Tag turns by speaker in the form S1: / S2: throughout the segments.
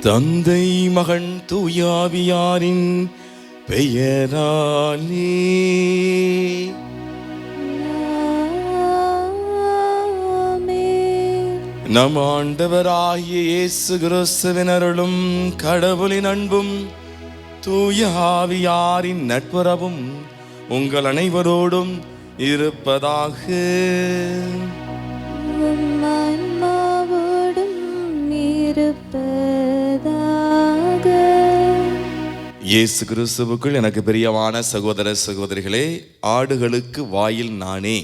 S1: தந்தை மகன் தூயாவியாரின் பெயராலே நம் ஆண்டவராகிய இயேசு கிறிஸ்துவின் அருளும் கடவுளின் அன்பும் தூயாவியாரின் நட்புறவும் உங்கள் அனைவரோடும் இருப்பதாக. இயேசு கிறிஸ்துவுக்குள் எனக்கு பிரியமான சகோதர சகோதரிகளே, ஆடுகளுக்கு வாயில் நானே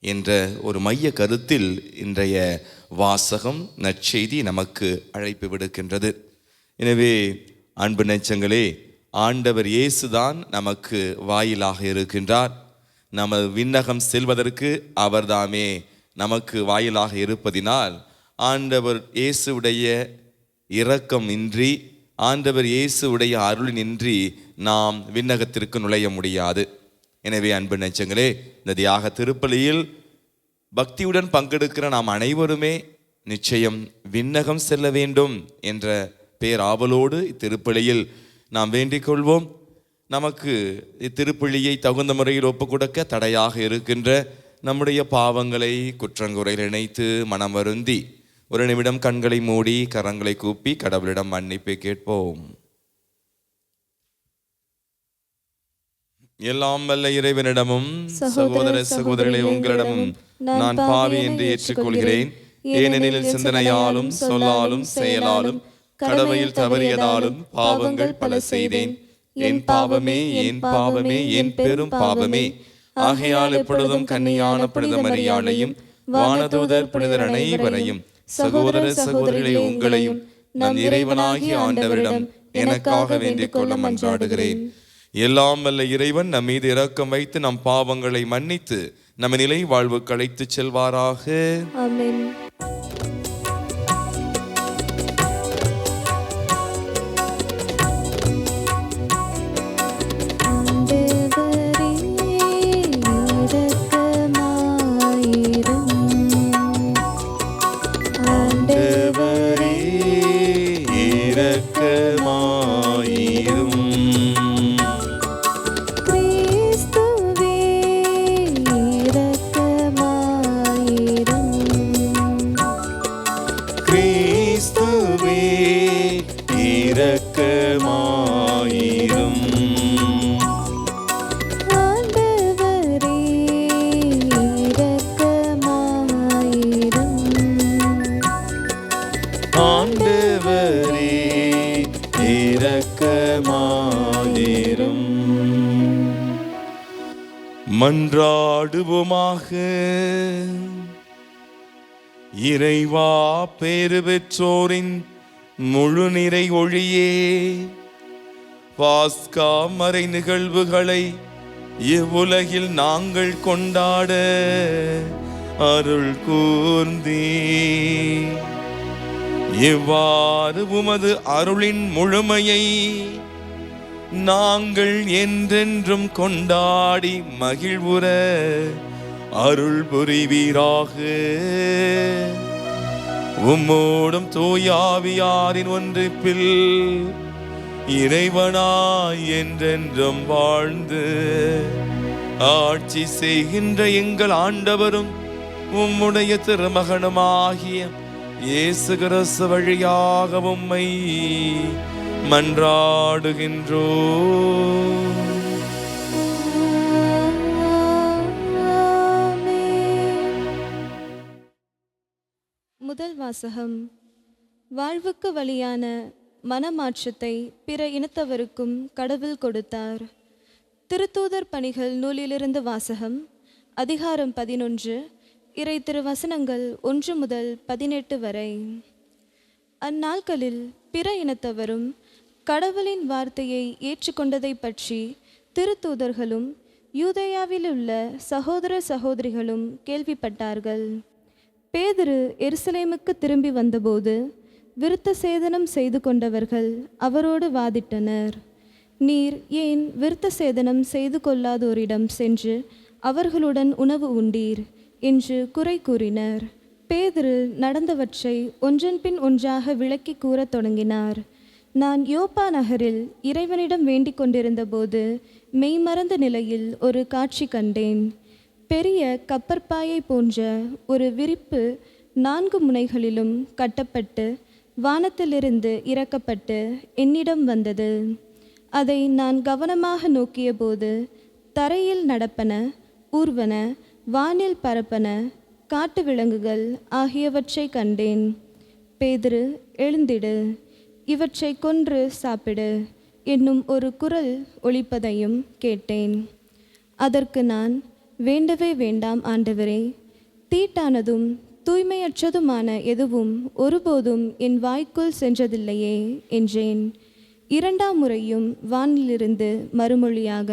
S1: என்ற ஒரு மைய கருத்தில் இன்றைய வாசகம் நற்செய்தி நமக்கு அழைப்பு விடுக்கின்றது. எனவே அன்பு நெஞ்சங்களே, ஆண்டவர் இயேசுதான் நமக்கு வாயிலாக இருக்கின்றார். நமது விண்ணகம் செல்வதற்கு அவர்தாமே நமக்கு வாயிலாக இருப்பதினால் ஆண்டவர் இயேசுடைய இரக்கம் இன்றி, ஆண்டவர் இயேசுடைய அருளினின்றி நாம் விண்ணகத்திற்கு நுழைய முடியாது. எனவே அன்பு நெஞ்சங்களே, இந்த தியாக திருப்பலியில் பக்தியுடன் பங்கெடுக்கிற நாம் அனைவருமே நிச்சயம் விண்ணகம் செல்ல வேண்டும் என்ற பேராவலோடு இத்திருப்பலியில் நாம் வேண்டிக் கொள்வோம். நமக்கு இத்திருப்பலியை தகுந்த முறையில் ஒப்புக் கொடுக்க தடையாக இருக்கின்ற நம்முடைய பாவங்களை குற்றங்குறையில் இணைத்து மனம் வருந்தி ஒரு நிமிடம் கண்களை மூடி கரங்களை கூப்பி கடவுளிடம் மன்னிப்பை கேட்போம். எல்லாம் வல்ல இறைவனிடமும் சகோதர சகோதரிகளே உங்களிடமும் நான் பாவி என்று ஏற்றுக்கொள்கிறேன். ஏனெனில் சிந்தனையாலும் சொல்லாலும் செயலாலும் கடமையில் தவறியதாலும் பாவங்கள் பல செய்தேன். என் பாவமே என் பாவமே என் பெரும் பாவமே. ஆகையால் எப்பொழுதும் கன்னியான புனித மரியாளையும் வானதூதர் புனிதர் அனைவரையும் சகோதர சகோதரிகளே உங்களையும் நம் இறைவனாகிய ஆண்டவரிடம் எனக்காக வேண்டிக் கொள்ள மன்றாடுகிறேன். எல்லாம் வல்ல இறைவன் நம் மீது இரக்கம் வைத்து நம் பாவங்களை மன்னித்து நம்ம நிலை வாழ்வுக்கு அழைத்து செல்வாராக. ஆமென். மன்றாடுவோமாக. இறைவா, பேறு பெற்றோரின் முழு நிறை ஒளியே, பாஸ்கா மறை நிகழ்வுகளை இவ்வுலகில் நாங்கள் கொண்டாட அருள் கூர்ந்தே. இவ்வாறு உமது அருளின் முழுமையை நாங்கள் என்றென்றும் கொண்டாடி மகிழ்வுற அருள் புரிவீராக. உம்மோடும் தூயாவியாரின் ஒன்றிப்பில் இறைவனாய் என்றென்றும் வாழ்ந்து ஆட்சி செய்கின்ற எங்கள் ஆண்டவரும் உம்முடைய திருமகனுமாகிய இயேசு கிறிஸ்து வழியாக உம்மை மன்றாடுகின்றோ.
S2: முதல் வாசகம். வாழ்வுக்கு வழியான மனமாற்றத்தை பிற இனத்தவருக்கும் கடவுள் கொடுத்தார். திருத்தூதர் பணிகள் நூலிலிருந்து வாசகம். அதிகாரம் 11, இறை திருவசனங்கள் 1 முதல் 18 வரை. அந்நாட்களில் பிற இனத்தவரும் கடவுளின் வார்த்தையை ஏற்றுக்கொண்டதை பற்றி திருத்தூதர்களும் யூதேயாவில் உள்ள சகோதர சகோதரிகளும் கேள்விப்பட்டார்கள். பேதுரு எருசலேமுக்கு திரும்பி வந்தபோது விருத்த சேதனம் செய்து கொண்டவர்கள் அவரோடு வாதிட்டனர். நீர் ஏன் விருத்த சேதனம் செய்து கொள்ளாதோரிடம் சென்று அவர்களுடன் உணவு உண்டீர் என்று குறை கூறினர். பேதுரு நடந்தவற்றை ஒன்றன் பின் ஒன்றாக விளக்கி கூறத் தொடங்கினார். நான் யோப்பா நகரில் இறைவனிடம் வேண்டிக் கொண்டிருந்த போது மெய்மறந்த நிலையில் ஒரு காட்சி கண்டேன். பெரிய கப்பற்பாயை போன்ற ஒரு விரிப்பு 4 முனைகளிலும் கட்டப்பட்டு வானத்திலிருந்து இறக்கப்பட்டு என்னிடம் வந்தது. அதை நான் கவனமாக நோக்கிய போது தரையில் நடப்பன, ஊர்வன, வானில் பறப்பன, காட்டு விலங்குகள் ஆகியவற்றை கண்டேன். பேதுரு, எழுந்திடு, இவற்றை கொன்று சாப்பிடு என்னும் ஒரு குரல் ஒலிப்பதையும் கேட்டேன். அதற்கு நான், வேண்டவே வேண்டாம் ஆண்டவரே, தீட்டானதும் தூய்மையற்றதுமான எதுவும் ஒருபோதும் என் வாய்க்குள் சென்றதில்லையே என்றேன். 2ஆம் முறையும் வானிலிருந்து மறுமொழியாக,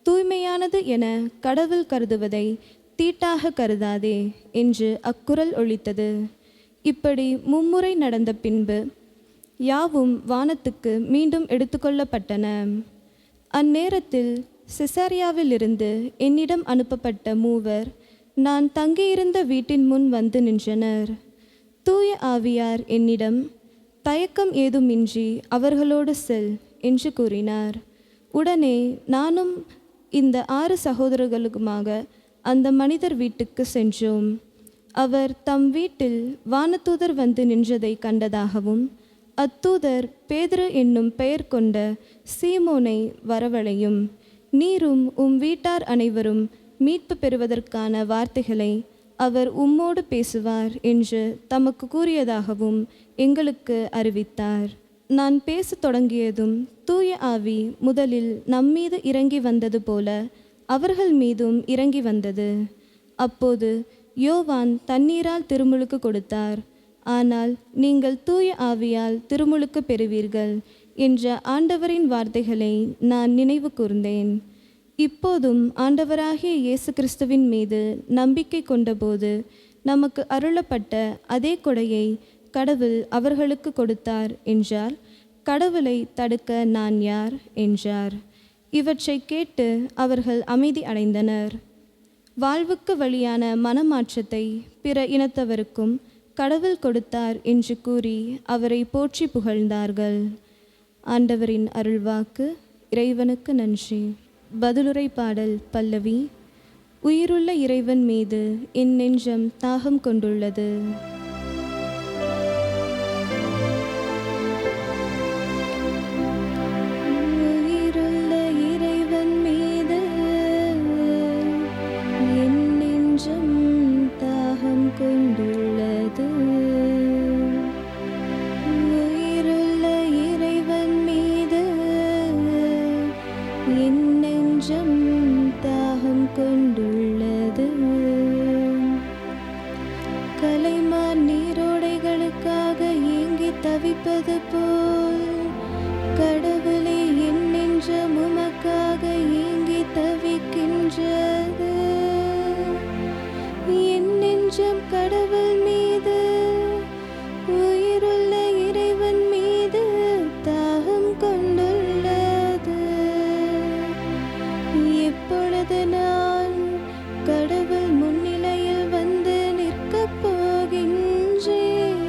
S2: தூய்மையானது என கடவுள் கருதுவதை தீட்டாக கருதாதே என்று அக்குரல் ஒலித்தது. இப்படி 3 முறை நடந்த பின்பு யாவும் வானத்துக்கு மீண்டும் எடுத்துக்கொள்ளப்பட்டன. அந்நேரத்தில் செசரியாவிலிருந்து என்னிடம் அனுப்பப்பட்ட 3 நான் தங்கியிருந்த வீட்டின் முன் வந்து நின்றனர். தூய ஆவியார் என்னிடம், தயக்கம் ஏதுமின்றி அவர்களோடு செல் என்று கூறினார். உடனே நானும் இந்த 6 சகோதரர்களுக்குமாக அந்த மனிதர் வீட்டுக்கு சென்றோம். அவர் தம் வீட்டில் வானதூதர் வந்து நின்றதை கண்டதாகவும், அத்தூதர் பேதுரு என்னும் பெயர் கொண்ட சீமோனை வரவழையும், நீரும் வீட்டார் அனைவரும் மீட்பு பெறுவதற்கான வார்த்தைகளை அவர் உம்மோடு பேசுவார் என்று தமக்கு கூறியதாகவும் எங்களுக்கு அறிவித்தார். நான் பேசத் தொடங்கியதும் தூய ஆவி முதலில் நம்மீது இறங்கி வந்தது போல அவர்கள் மீதும் இறங்கி வந்தது. அப்போது யோவான் தண்ணீரால் திருமுழுக்கு கொடுத்தார். ஆனால் நீங்கள் தூய ஆவியால் திருமுழுக்கு பெறுவீர்கள் என்ற ஆண்டவரின் வார்த்தைகளை நான் நினைவு கூர்ந்தேன். இப்போதும் ஆண்டவராகிய இயேசு கிறிஸ்துவின் மீது நம்பிக்கை கொண்டபோது நமக்கு அருளப்பட்ட அதே கொடையை கடவுள் அவர்களுக்கு கொடுத்தார் என்றால், கடவுளை தடுக்க நான் யார் என்றார். இவற்றை கேட்டு அவர்கள் அமைதி அடைந்தனர். வாழ்வுக்கு வழியான மனமாற்றத்தை பிற இனத்தவருக்கும் கடவுள் கொடுத்தார் என்று கூறி அவரை போற்றி புகழ்ந்தார்கள். ஆண்டவரின் அருள்வாக்கு. இறைவனுக்கு நன்றி. பதிலுரை பாடல் பல்லவி. உயிருள்ள இறைவன் மீது என் நெஞ்சம் தாகம் கொண்டுள்ளது. உயிருள்ள இறைவன் மீது என் நெஞ்சம் தாகம் கொண்டுள்ளது. உயிருள்ள இறைவன் மீது என் நெஞ்சம் தாகம் கொண்டுள்ளது. கலைமான் நீரோடைகளுக்காக ஏங்கி தவிப்பது போல் கடவுளே என் நெஞ்சம் உமக்காக ஏங்கி தவிக்கின்றது. என் நெஞ்சம் கடவுள் மீது, உயிருள்ள இறைவன் மீது தாகம் கொண்டுள்ளது. எப்பொழுது நான் கடவுள் முன்னிலையில் வந்து நிற்கப் போகின்றேன்.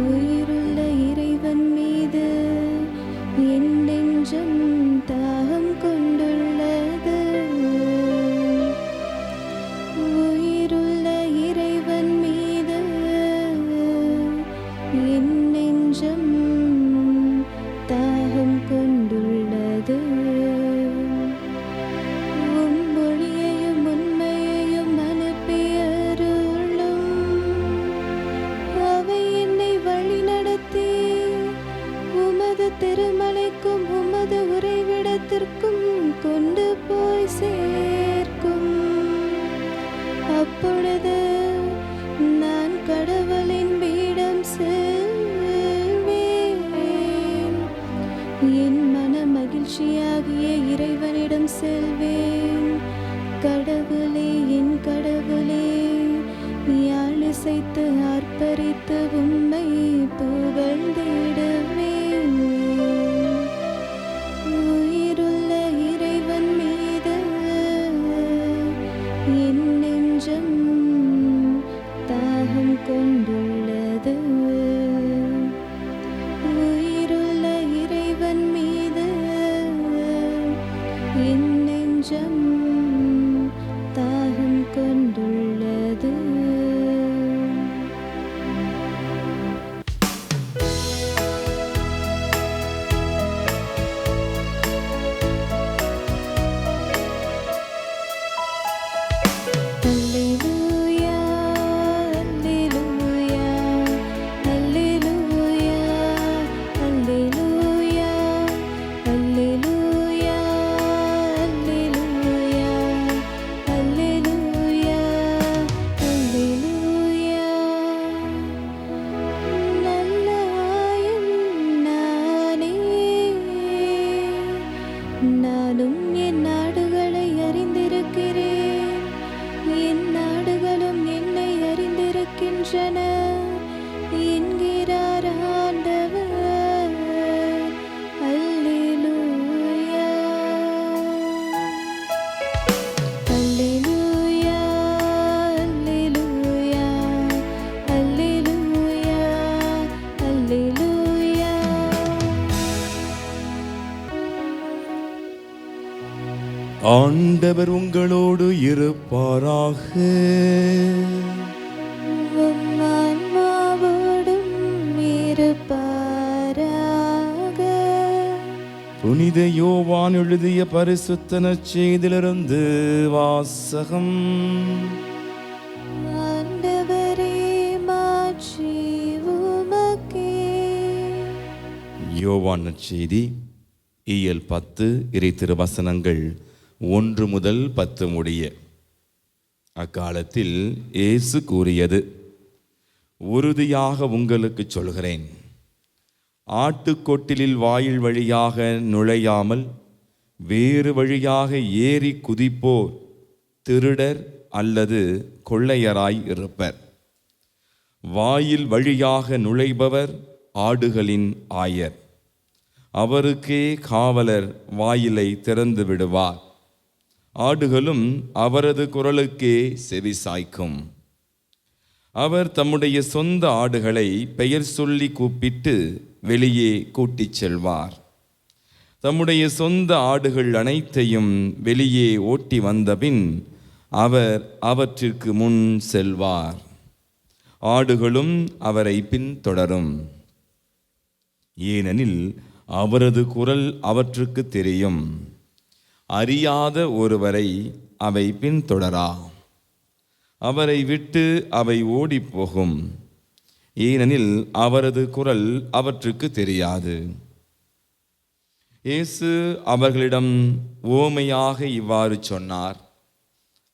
S2: உயிருள்ள இறைவன் மீது என் நெஞ்சம் தாகம் கொண்டுள்ளது. உயிருள்ள இறைவன் மீது என் நெஞ்சம் தாகம் கொண்டுள்ளது. உம்மொழியையும் உண்மையையும் அனுப்பியருளும். அவை என்னை வழிநடத்தி உமது திருமலைக்கும் உமது உறைவிடத்திற்கும் கொண்டு போய் சேர்க்கும். அப்பொழுது நான் கடவுளின் பீடம் செல்வேன். என் மன மகிழ்ச்சியாகிய இறைவனிடம் செல்வேன். கடவுளே, என் கடவுளே, யாழிசைத்து ஆர்ப்பரித்து உம்மை புகழ்ந்திடுவேன். உயிருள்ள இறைவன் மீது என் நெஞ்சம்
S1: ஆண்டவர் உங்களோடு இருப்பாராக.
S2: உம் ஆன்மாவோடும் இருப்பாராக.
S1: புனித யோவான் எழுதிய பரிசுத்த நற்செய்தியிலிருந்து வாசகம்.
S2: ஆண்டவரே, மாட்சி உமக்கே.
S1: யோவான் நற்செய்தி இயல் 10 இறை திருவசனங்கள் 1 முதல் 10 முடிய. அக்காலத்தில் இயேசு கூறியது: உறுதியாக உங்களுக்கு சொல்கிறேன், ஆட்டுக்கொட்டிலில் வாயில் வழியாக நுழையாமல் வேறு வழியாக ஏறி குதிப்போர் திருடர் அல்லது கொள்ளையராய் இருப்பர். வாயில் வழியாக நுழைபவர் ஆடுகளின் ஆயர். அவருக்கே காவலர் வாயிலை திறந்து விடுவார். ஆடுகளும் அவரது குரலுக்கே செவி சாய்க்கும். அவர் தம்முடைய சொந்த ஆடுகளை பெயர் சொல்லி கூப்பிட்டு வெளியே கூட்டிச் செல்வார். தம்முடைய சொந்த ஆடுகள் அனைத்தையும் வெளியே ஓட்டி வந்தபின் அவர் அவற்றிற்கு முன் செல்வார். ஆடுகளும் அவரை பின்தொடரும். ஏனெனில் அவரது குரல் அவற்றுக்கு தெரியும். அறியாத ஒருவரை அவை பின்தொடரா. அவரை விட்டு அவை ஓடிப்போகும். ஏனெனில் அவரது குரல் அவற்றுக்கு தெரியாது. இயேசு அவர்களிடம் உவமையாக இவ்வாறு சொன்னார்.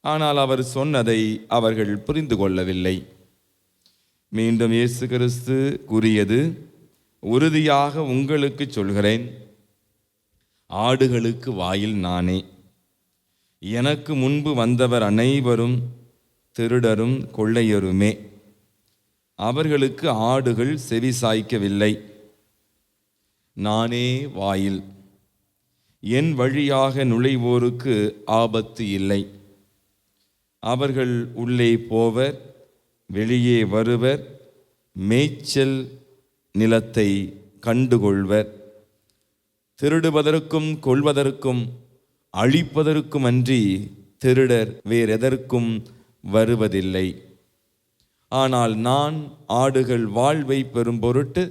S1: ஆனால் அவர் சொன்னதை அவர்கள் புரிந்து கொள்ளவில்லை. மீண்டும் இயேசு கிறிஸ்து கூறியது: உறுதியாக உங்களுக்கு சொல்கிறேன், ஆடுகளுக்கு வாயில் நானே. எனக்கு முன்பு வந்தவர் அனைவரும் திருடரும் கொள்ளையருமே. அவர்களுக்கு ஆடுகள் செவி சாய்க்கவில்லை. நானே வாயில். என் வழியாக நுழைவோருக்கு ஆபத்து இல்லை. அவர்கள் உள்ளே போவர், வெளியே வருவர், மேய்ச்சல் நிலத்தை கண்டுகொள்வர். திருடுவதற்கும் கொள்வதற்கும் அழிப்பதற்கும் அன்றி திருடர் வேறெதற்கும் வருவதில்லை. ஆனால் நான் ஆடுகள் வாழ்வை பெறும் பொருட்டு,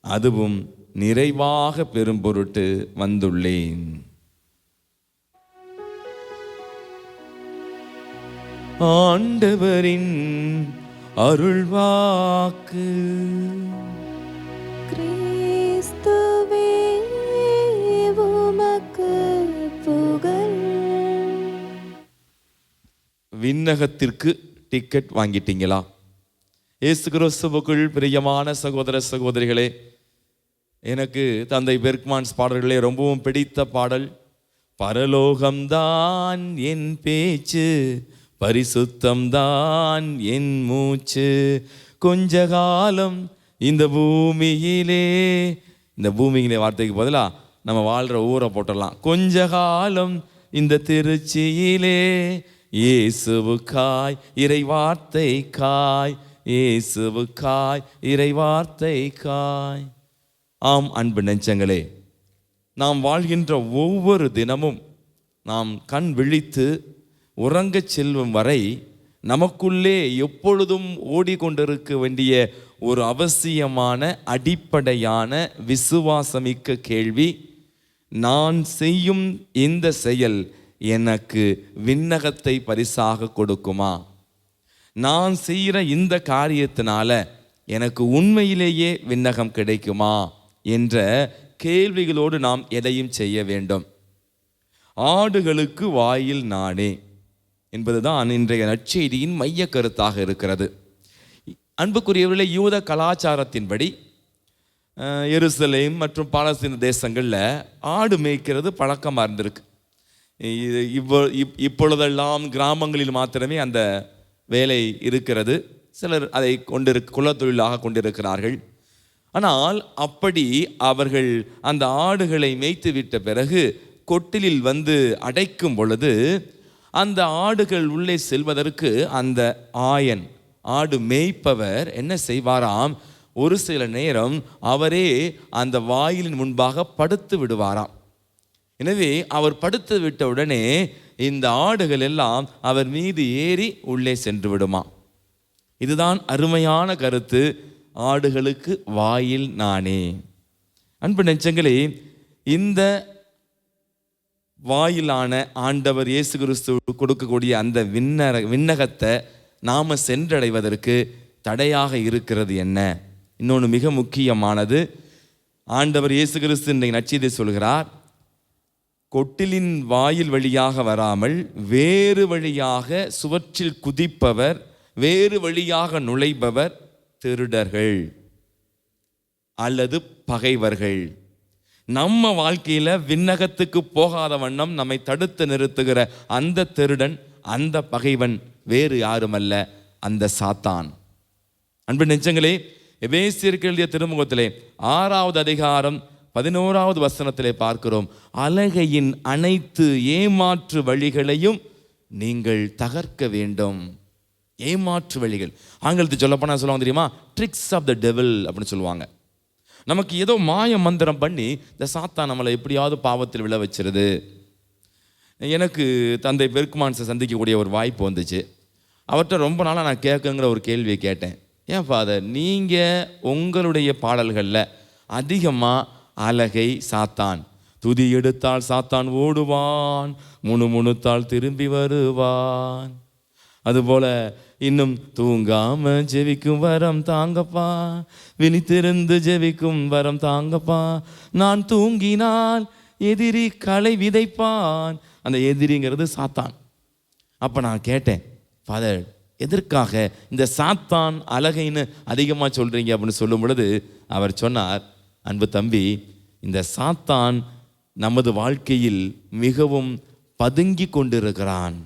S1: அதுவும் நிறைவாக பெறும் பொருட்டு வந்துள்ளேன். ஆண்டவரின் அருள்வாக்கு.
S2: கிறிஸ்துவே, உமக்கு புகழ்.
S1: விண்ணகத்திற்கு டிக்கெட் வாங்கிட்டீங்களா? இயேசு கிறிஸ்துவுக்குள் பிரியமான சகோதர சகோதரிகளே, எனக்கு தந்தை பெர்க்மான்ஸ் பாடல்களே ரொம்பவும் பிடித்த பாடல் பரலோகம்தான் என் பேச்சு, பரிசுத்தம்தான் என் மூச்சு, கொஞ்ச காலம் இந்த பூமியிலே. இந்த பூமியிலே வார்த்தைக்கு பதிலாக நம்ம வாழ்கிற ஊரை போட்டுடலாம். கொஞ்ச காலம் இந்த திருச்சியிலே, இயேசுவுக்காய் இறை வார்த்தைக்காய், இயேசுவுக்காய் இறை வார்த்தைக்காய். ஆம் அன்பு நெஞ்சங்களே, நாம் வாழ்கின்ற ஒவ்வொரு தினமும் நாம் கண் விழித்து உறங்கச் செல்லும் வரை நமக்குள்ளே எப்பொழுதும் ஓடிக்கொண்டிருக்க வேண்டிய ஒரு அவசியமான அடிப்படையான விசுவாசமிக்க கேள்வி: நான் செய்யும் இந்த செயல் எனக்கு விண்ணகத்தை பரிசாக கொடுக்குமா? நான் செய்கிற இந்த காரியத்தினால எனக்கு உண்மையிலேயே விண்ணகம் கிடைக்குமா என்ற கேள்விகளோடு நாம் எதையும் செய்ய வேண்டும். ஆடுகளுக்கு வாயில் நானே என்பதுதான் இன்றைய நற்செய்தியின் மைய கருத்தாக இருக்கிறது. அன்புக்குரியவர்களே, யூத கலாச்சாரத்தின்படி எருசலேம் மற்றும் பாலஸ்தீன தேசங்களில் ஆடு மேய்க்கிறது பழக்கமாக இருந்திருக்கு. இப்பொழுதெல்லாம் கிராமங்களில் மாத்திரமே அந்த வேலை இருக்கிறது. சிலர் அதை குலத்தொழிலாக கொண்டிருக்கிறார்கள். ஆனால் அப்படி அவர்கள் அந்த ஆடுகளை மேய்த்து விட்ட பிறகு கொட்டிலில் வந்து அடைக்கும் பொழுது அந்த ஆடுகள் உள்ளே செல்வதற்கு அந்த ஆயன், ஆடு மேய்ப்பவர் என்ன செய்வாராம்? ஒரு சில நேரம் அவரே அந்த வாயிலின் முன்பாக படுத்து விடுவாராம். எனவே அவர் படுத்து விட்ட உடனே இந்த ஆடுகள் எல்லாம் அவர் மீது ஏறி உள்ளே சென்று விடுமா. இதுதான் அருமையான கருத்து. ஆடுகளுக்கு வாயில் நானே. அன்பு நெஞ்சங்களே, இந்த வாயிலான ஆண்டவர் இயேசு கிறிஸ்து கொடுக்கக்கூடிய அந்த விண்ணகத்தை நாம் சென்றடைவதற்கு தடையாக இருக்கிறது என்ன? இன்னொன்று மிக முக்கியமானது, ஆண்டவர் இயேசு கிறிஸ்து இன்றைக்கு நற்செய்தி சொல்கிறார், கொட்டிலின் வாயில் வழியாக வராமல் வேறு வழியாக சுவற்றில் குதிப்பவர், வேறு வழியாக நுழைபவர் திருடர்கள் அல்லது பகைவர்கள். நம்ம வாழ்க்கையில விண்ணகத்துக்கு போகாத வண்ணம் நம்மை தடுத்து நிறுத்துகிற அந்த திருடன், அந்த பகைவன் வேறு யாருமல்ல, அந்த சாத்தான். அன்பு நெஞ்சங்களே, எபேசியருக்கு எழுதிய திருமுகத்திலே 6வது அதிகாரம் 11வது வசனத்திலே பார்க்கிறோம், அலகையின் அனைத்து ஏமாற்று வழிகளையும் நீங்கள் தகர்க்க வேண்டும். ஏமாற்று வழிகள், ஆங்கிலத்தில் சொல்லப்போனால் சொல்லுவாங்க தெரியுமா, ட்ரிக்ஸ் ஆஃப் த டெவில் அப்படின்னு சொல்லுவாங்க. நமக்கு ஏதோ மாய மந்திரம் பண்ணி இந்த சாத்தான் நம்மளை எப்படியாவது பாவத்தில் விழ வச்சிருது. எனக்கு தந்தை பெர்க்மான்ஸை சந்திக்கக்கூடிய ஒரு வாய்ப்பு வந்துச்சு. அவர்கிட்ட ரொம்ப நாளாக நான் கேட்குங்கிற ஒரு கேள்வியை கேட்டேன். ஏன் ஃபாதர், நீங்கள் உங்களுடைய பாடல்களில் அதிகமாக அலகை, சாத்தான், துதி எடுத்தால் சாத்தான் ஓடுவான், முணுமுணுத்தால் திரும்பி வருவான், அதுபோல் இன்னும் தூங்காம ஜெபிக்கும் வரம் தாங்கப்பா, விழித்திருந்து ஜெபிக்கும் வரம் தாங்கப்பா, நான் தூங்கினால் எதிரி களை விதைப்பான். அந்த எதிரிங்கிறது சாத்தான். அப்போ நான் கேட்டேன், ஃபாதர் எதற்காக இந்த சாத்தான் அலகைன்னு அதிகமாக சொல்கிறீங்க அப்படின்னு சொல்லும் பொழுது அவர் சொன்னார், அன்பு தம்பி, இந்த சாத்தான் நமது வாழ்க்கையில் மிகவும் பதுங்கி கொண்டிருக்கிறான்.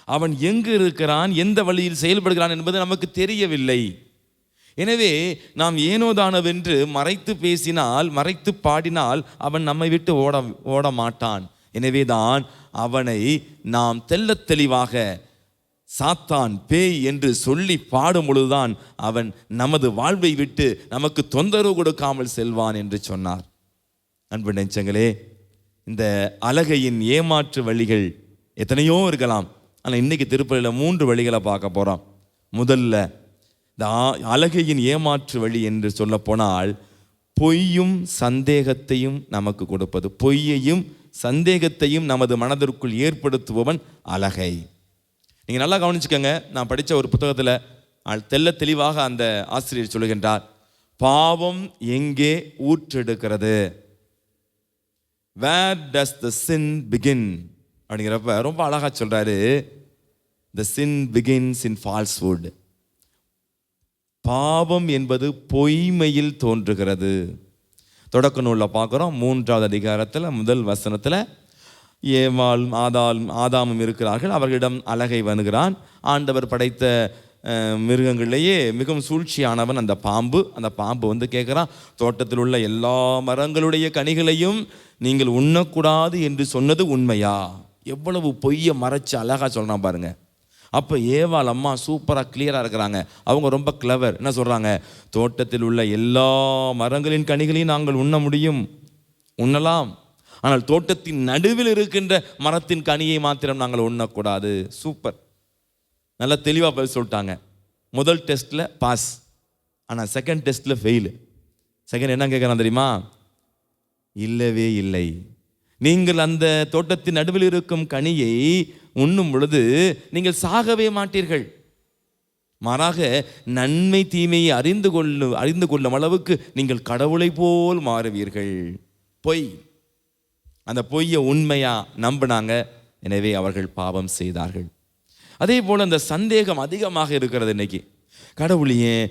S1: அவன் எங்கு இருக்கிறான், எந்த வழியில் செயல்படுகிறான் என்பது நமக்கு தெரியவில்லை. எனவே நாம் ஏனோதானவென்று மறைத்து பேசினால், மறைத்து பாடினால் அவன் நம்மை விட்டு ஓட மாட்டான். எனவே தான் அவனை நாம் தெள்ளத் தெளிவாக சாத்தான், பேய் என்று சொல்லி பாடும் பொழுதுதான் அவன் நமது வாழ்வை விட்டு நமக்கு தொந்தரவு கொடுக்காமல் செல்வான் என்று சொன்னார். அன்பு நெஞ்சங்களே, இந்த அலகையின் ஏமாற்று வழிகள் எத்தனையோ இருக்கலாம். ஆனால் இன்னைக்கு திருப்பலியில் 3 வழிகளை பார்க்க போகிறோம். முதல்ல இந்த அலகையின் ஏமாற்று வழி என்று சொல்ல போனால் பொய்யும் சந்தேகத்தையும் நமக்கு கொடுப்பது. பொய்யையும் சந்தேகத்தையும் நமது மனதிற்குள் ஏற்படுத்துபவன் அலகை. நீங்கள் நல்லா கவனிச்சுக்கோங்க. நான் படித்த ஒரு புத்தகத்தில் தெள்ள தெளிவாக அந்த ஆசிரியர் சொல்லுகின்றார், பாவம் எங்கே ஊற்றெடுக்கிறது, வேர் டஸ் த சின் பிகின் அப்படிங்கிறப்ப ரொம்ப அழகாக சொல்கிறாரு, த சின் பிகின்ஸ் இன் ஃபால்ஸ்வுட். பாவம் என்பது பொய்மையில் தோன்றுகிறது. தொடக்க நூலில் பார்க்குறோம், 3வது அதிகாரத்தில் 1 வசனத்தில், ஏவாளும் ஆதாமும் இருக்கிறார்கள், அவர்களிடம் அலகை வருகிறான். ஆண்டவர் படைத்த மிருகங்களிலேயே மிகவும் சூழ்ச்சியானவன் அந்த பாம்பு. அந்த பாம்பு வந்து கேட்குறான், தோட்டத்தில் உள்ள எல்லா மரங்களுடைய கனிகளையும் நீங்கள் உண்ணக்கூடாது என்று சொன்னது உண்மையா? எவ்வளவு பொய்யை மறைச்சு அழகாக சொல்கிறான் பாருங்க. அப்போ ஏவாள் அம்மா சூப்பராக கிளியராக இருக்கிறாங்க. அவங்க ரொம்ப கிளவர். என்ன சொல்கிறாங்க, தோட்டத்தில் உள்ள எல்லா மரங்களின் கனிகளையும் நாங்கள் உண்ண முடியும், உண்ணலாம், ஆனால் தோட்டத்தின் நடுவில் இருக்கின்ற மரத்தின் கனியை மாத்திரம் நாங்கள் உண்ணக்கூடாது. சூப்பர், நல்லா தெளிவாக பதில் சொல்லிட்டாங்க. முதல் டெஸ்ட்டில் பாஸ், ஆனால் செகண்ட் டெஸ்ட்டில் ஃபெயிலு. செகண்ட் என்ன கேட்குறான் தெரியுமா, இல்லவே இல்லை, நீங்கள் அந்த தோட்டத்தின் நடுவில் இருக்கும் கனியை உண்ணும் பொழுது நீங்கள் சாகவே மாட்டீர்கள், மாறாக நன்மை தீமையை அறிந்து கொள்ளும் அளவுக்கு நீங்கள் கடவுளை போல் மாறுவீர்கள். பொய். அந்த பொய்யை உண்மையா நம்பினாங்க. எனவே அவர்கள் பாவம் செய்தார்கள். அதே போல் அந்த சந்தேகம் அதிகமாக இருக்கிறது இன்னைக்கு. கடவுள் ஏன்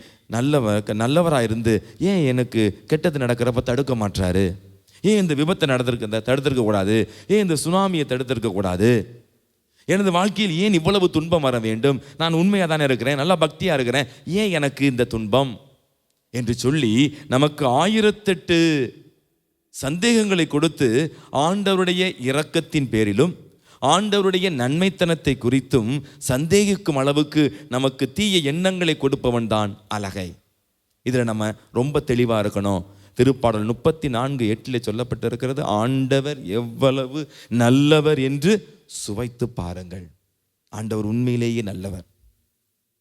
S1: நல்லவராக இருந்து ஏன் எனக்கு கெட்டது நடக்கிறப்ப தடுக்க மாட்டாரு? ஏன் இந்த விபத்தை தடுத்திருக்க கூடாது? ஏன் இந்த சுனாமியை தடுத்திருக்க கூடாது? எனது வாழ்க்கையில் ஏன் இவ்வளவு துன்பம் வர வேண்டும்? நான் உண்மையாக தானே இருக்கிறேன், நல்லா பக்தியாக இருக்கிறேன், ஏன் எனக்கு இந்த துன்பம் என்று சொல்லி நமக்கு 1008 சந்தேகங்களை கொடுத்து ஆண்டவருடைய இரக்கத்தின் பேரிலும் ஆண்டவருடைய நன்மைத்தனத்தை குறித்தும் சந்தேகிக்கும் அளவுக்கு நமக்கு தீய எண்ணங்களை கொடுப்பவன் தான் அலகை. இதில் நம்ம ரொம்ப தெளிவாக இருக்கணும். திருப்பாடல் 34:8 சொல்லப்பட்டிருக்கிறது, ஆண்டவர் எவ்வளவு நல்லவர் என்று சுவைத்து பாருங்கள். ஆண்டவர் உண்மையிலேயே நல்லவர்.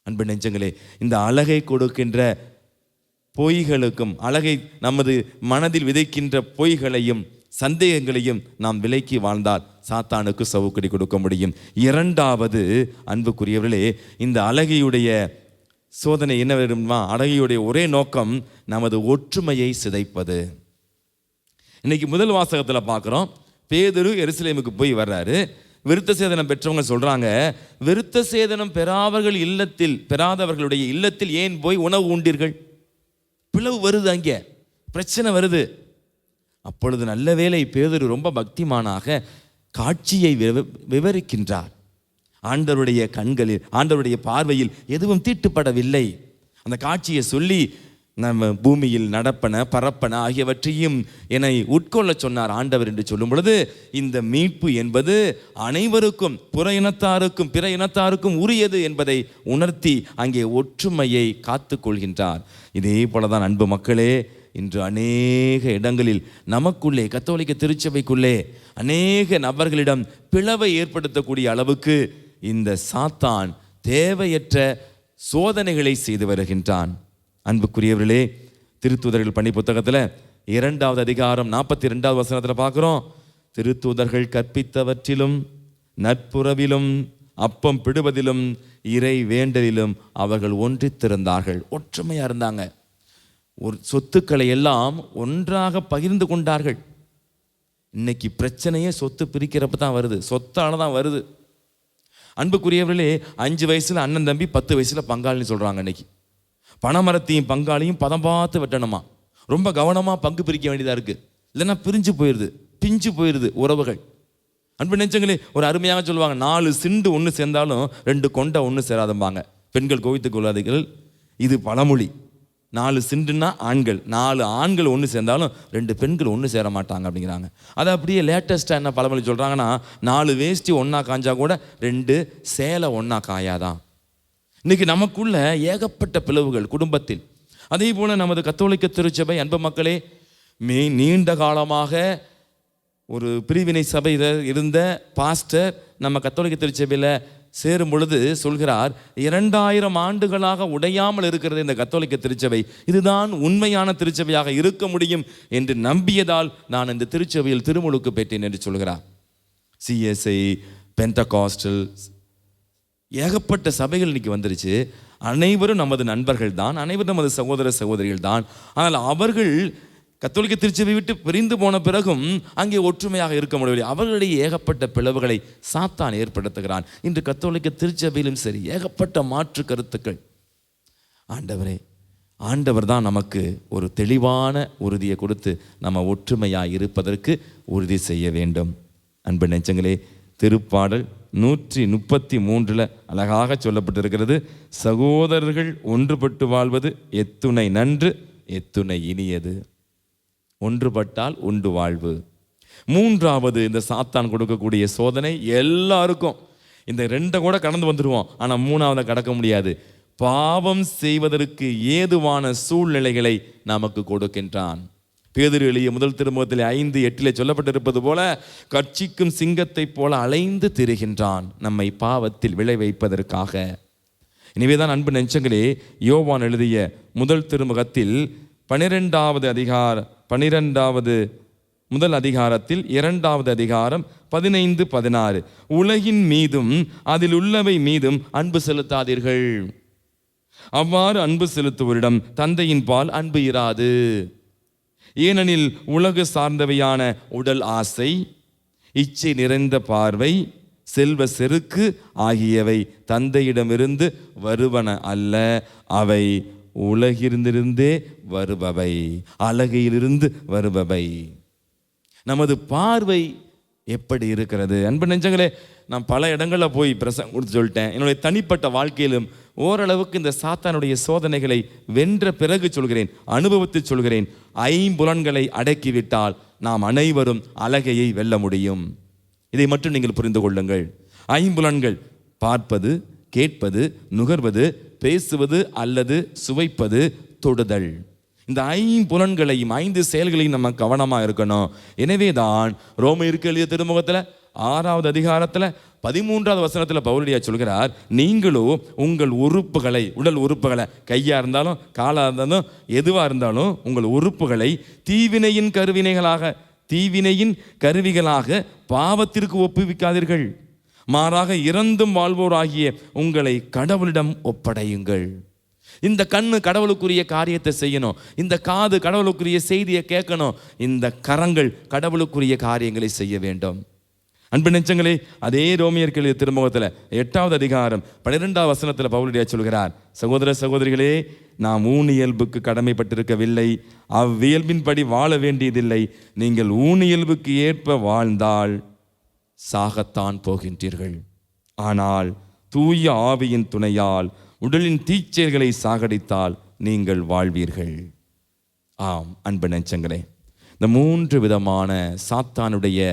S1: அன்பு நெஞ்சங்களே, இந்த அழகை கொடுக்கின்ற பொய்களுக்கும், அழகை நமது மனதில் விதைக்கின்ற பொய்களையும் சந்தேகங்களையும் நாம் விலக்கி வாழ்ந்தால் சாத்தானுக்கு சவுக்கடி கொடுக்க முடியும். இரண்டாவது, அன்புக்குரியவர்களே, இந்த அழகையுடைய சோதனை என்ன வருமா? அழகையுடைய ஒரே நோக்கம் நமது ஒற்றுமையை சிதைப்பது. இன்னைக்கு முதல் வாசகத்தில் பார்க்குறோம், பேதுரு எருசலேமுக்கு போய் வர்றாரு. விருத்த சேதனம் பெற்றவங்க சொல்றாங்க, விருத்த சேதனம் பெறாதவர்களுடைய இல்லத்தில் ஏன் போய் உணவு உண்டீர்கள்? பிளவு வருது, அங்கே பிரச்சனை வருது. அப்பொழுது நல்ல வேளை பேதுரு ரொம்ப பக்திமானாக காட்சியை விவரிக்கின்றார். ஆண்டவருடைய கண்களில், ஆண்டவருடைய பார்வையில் எதுவும் தீட்டுப்படவில்லை. அந்த காட்சியை சொல்லி, நம்ம பூமியில் நடப்பன பரப்பன ஆகியவற்றையும் என்னை உட்கொள்ள சொன்னார் ஆண்டவர் என்று சொல்லும் பொழுது, இந்த மீட்பு என்பது அனைவருக்கும், புற இனத்தாருக்கும் பிற இனத்தாருக்கும் உரியது என்பதை உணர்த்தி அங்கே ஒற்றுமையை காத்து கொள்கின்றார். இதே போலதான் அன்பு மக்களே, இன்று அநேக இடங்களில் நமக்குள்ளே, கத்தோலிக்க திருச்சபைக்குள்ளே அநேக நபர்களிடம் பிளவை ஏற்படுத்தக்கூடிய அளவுக்கு இந்த சாத்தான் தேவையற்ற சோதனைகளை செய்து வருகின்றான். அன்புக்குரியவர்களே, திருத்தூதர்கள் பணி புத்தகத்தில் 2வது அதிகாரம் 42வது வசனத்தில் பார்க்குறோம், திருத்தூதர்கள் கற்பித்தவற்றிலும் நட்புறவிலும் அப்பம் பிடுவதிலும் இறை வேண்டலிலும் அவர்கள் ஒன்றித்திருந்தார்கள். ஒற்றுமையாக இருந்தாங்க. ஒரு சொத்துக்களை எல்லாம் ஒன்றாக பகிர்ந்து கொண்டார்கள். இன்னைக்கு பிரச்சனையே சொத்து பிரிக்கிறப்ப தான் வருது, சொத்தால தான் வருது. அன்புக்குரியவர்களே, 5 வயசுல அண்ணன் தம்பி, 10 வயசுல பங்காளின்னு சொல்றாங்க. இன்னைக்கு பனைமரத்தையும் பங்காளியும் பதம் பார்த்து வெட்டணுமா, ரொம்ப கவனமாக பங்கு பிரிக்க வேண்டியதாக இருக்குது. இல்லைன்னா பிரிஞ்சு போயிடுது, பிஞ்சு போயிடுது உறவுகள். அன்பு நெஞ்சங்களே, ஒரு அருமையாக சொல்லுவாங்க, 4 சிண்டு ஒன்று சேர்ந்தாலும் 2 கொண்டை ஒன்று சேராதம்பாங்க. பெண்கள் கோவித்துக் கொள்ளாதீர்கள், இது பழமொழி. 4 சிண்டுன்னா ஆண்கள், 4 ஆண்கள் ஒன்று சேர்ந்தாலும் 2 பெண்கள் ஒன்று சேர மாட்டாங்க அப்படிங்கிறாங்க. அதை அப்படியே லேட்டஸ்ட்டாக என்ன பழமொழி சொல்கிறாங்கன்னா, 4 வேஷ்டி ஒன்றா காய்ஞ்சா கூட 2 சேலை ஒன்றா காயாதான். இன்னைக்கு நமக்குள்ள ஏகப்பட்ட பிளவுகள் குடும்பத்தில். அதே போல நமது கத்தோலிக்க திருச்சபை, அன்பு மக்களே, நீண்ட காலமாக ஒரு பிரிவினை சபையில் இருந்த பாஸ்டர் நம்ம கத்தோலிக்க திருச்சபையில் சேரும் பொழுது சொல்கிறார், 2000 ஆண்டுகளாக உடையாமல் இருக்கிறது இந்த கத்தோலிக்க திருச்சபை, இதுதான் உண்மையான திருச்சபையாக இருக்க முடியும் என்று நம்பியதால் நான் இந்த திருச்சபையில் திருமுழுக்கு பெற்றேன் என்று சொல்கிறார். CSI, பெந்தகாஸ்டல், ஏகப்பட்ட சபைகள் இன்னைக்கு வந்துருச்சு. அனைவரும் நமது நண்பர்கள் தான், அனைவரும் நமது சகோதர சகோதரிகள் தான். ஆனால் அவர்கள் கத்தோலிக்க திருச்சபை விட்டு பிரிந்து போன பிறகும் அங்கே ஒற்றுமையாக இருக்க முடியவில்லை. அவர்களுடைய ஏகப்பட்ட பிளவுகளை சாத்தான் ஏற்படுத்துகிறான். இன்று கத்தோலிக்க திருச்சபையிலும் சரி, ஏகப்பட்ட மாற்று கருத்துக்கள். ஆண்டவரே, ஆண்டவர் தான் நமக்கு ஒரு தெளிவான உறுதியை கொடுத்து நம்ம ஒற்றுமையாக இருப்பதற்கு உறுதி செய்ய வேண்டும். அன்பு நெஞ்சங்களே, திருப்பாடல் 133 அழகாக சொல்லப்பட்டிருக்கிறது, சகோதரர்கள் ஒன்றுபட்டு வாழ்வது எத்துணை நன்று எத்துணை இனியது. ஒன்றுபட்டால் உண்டு வாழ்வு. 3வது, இந்த சாத்தான் கொடுக்கக்கூடிய சோதனை எல்லாருக்கும். இந்த 2 கூட கடந்து வந்துடுவோம், ஆனால் 3வது கடக்க முடியாது. பாவம் செய்வதற்கு ஏதுவான சூழ்நிலைகளை நமக்கு கொடுக்கின்றான். பேதுரு எழுதிய முதல் திருமுகத்தில் 5:8 சொல்லப்பட்டிருப்பது போல, கர்ச்சிக்கும் சிங்கத்தை போல அலைந்து திரிகின்றான் நம்மை பாவத்தில் விளை வைப்பதற்காக. எனவேதான் அன்பு நெஞ்சங்களே, யோவான் எழுதிய முதல் திருமுகத்தில் 12வது முதல் அதிகாரத்தில் 2வது அதிகாரம் 15-16, உலகின் மீதும் அதில் உள்ளவை மீதும் அன்பு செலுத்தாதீர்கள். அவ்வாறு அன்பு செலுத்துவோரிடம் தந்தையின் பால் அன்பு இராது. ஏனெனில் உலகு சார்ந்தவையான உடல் ஆசை, இச்சை நிறைந்த பார்வை, செல்வ செருக்கு ஆகியவை தந்தையிடமிருந்து வருவன அல்ல, அவை உலகிலிருந்தே வருபவை, அழகையிலிருந்து வருபவை. நமது பார்வை எப்படி இருக்கிறது? அன்பு நெஞ்சங்களே, நான் பல இடங்களில் போய் பிரசங்கம் கொடுத்து சொல்லிட்டேன். என்னுடைய தனிப்பட்ட வாழ்க்கையிலும் ஓரளவுக்கு இந்த சாத்தானுடைய சோதனைகளை வென்ற பிறகு சொல்கிறேன், அனுபவத்தில் சொல்கிறேன், 5 புலன்களை அடக்கிவிட்டால் நாம் அனைவரும் அழகையை வெல்ல முடியும். இதை மட்டும் நீங்கள் புரிந்து கொள்ளுங்கள். 5 புலன்கள்: பார்ப்பது, கேட்பது, நுகர்வது, பேசுவது அல்லது சுவைப்பது, தொடுதல். இந்த 5 புலன்களையும் 5 செயல்களையும் நம்ம கவனமாக இருக்கணும். எனவே தான் ரோமருக்கு எழுதிய திருமுகத்தில் 6வது அதிகாரத்தில் 13வது வசனத்தில் பவுலடியார் சொல்கிறார், நீங்களோ உங்கள் உறுப்புகளை, உடல் உறுப்புகளை, கையாக இருந்தாலும் காலாக இருந்தாலும் எதுவாக இருந்தாலும் உங்கள் உறுப்புகளை தீவினையின் கருவிகளாக பாவத்திற்கு ஒப்புவிக்காதீர்கள், மாறாக இறந்தும் வாழ்வோராகிய உங்களை கடவுளிடம் ஒப்படையுங்கள். இந்த கண்ணு கடவுளுக்குரிய காரியத்தை செய்யணும், இந்த காது கடவுளுக்குரிய செய்தியை கேட்கணும், இந்த கரங்கள் கடவுளுக்குரிய காரியங்களை செய்ய வேண்டும். அன்பு நெஞ்சங்களே, அதே ரோமியருக்கு எழுதிய திருமுகத்தில் 8வது அதிகாரம் 12வது வசனத்தில் பவுலடியார் சொல்கிறார், சகோதர சகோதரிகளே, நாம் ஊனியல்புக்கு கடமைப்பட்டிருக்கவில்லை, அவ்வியல்பின்படி வாழ வேண்டியதில்லை. நீங்கள் ஊனியல்புக்கு ஏற்ப வாழ்ந்தால் சாகத்தான் போகின்றீர்கள். ஆனால் தூய ஆவியின் துணையால் உடலின் தீச்செயல்களை சாகடித்தால் நீங்கள் வாழ்வீர்கள். ஆம் அன்பு நெஞ்சங்களே, இந்த 3 விதமான சாத்தானுடைய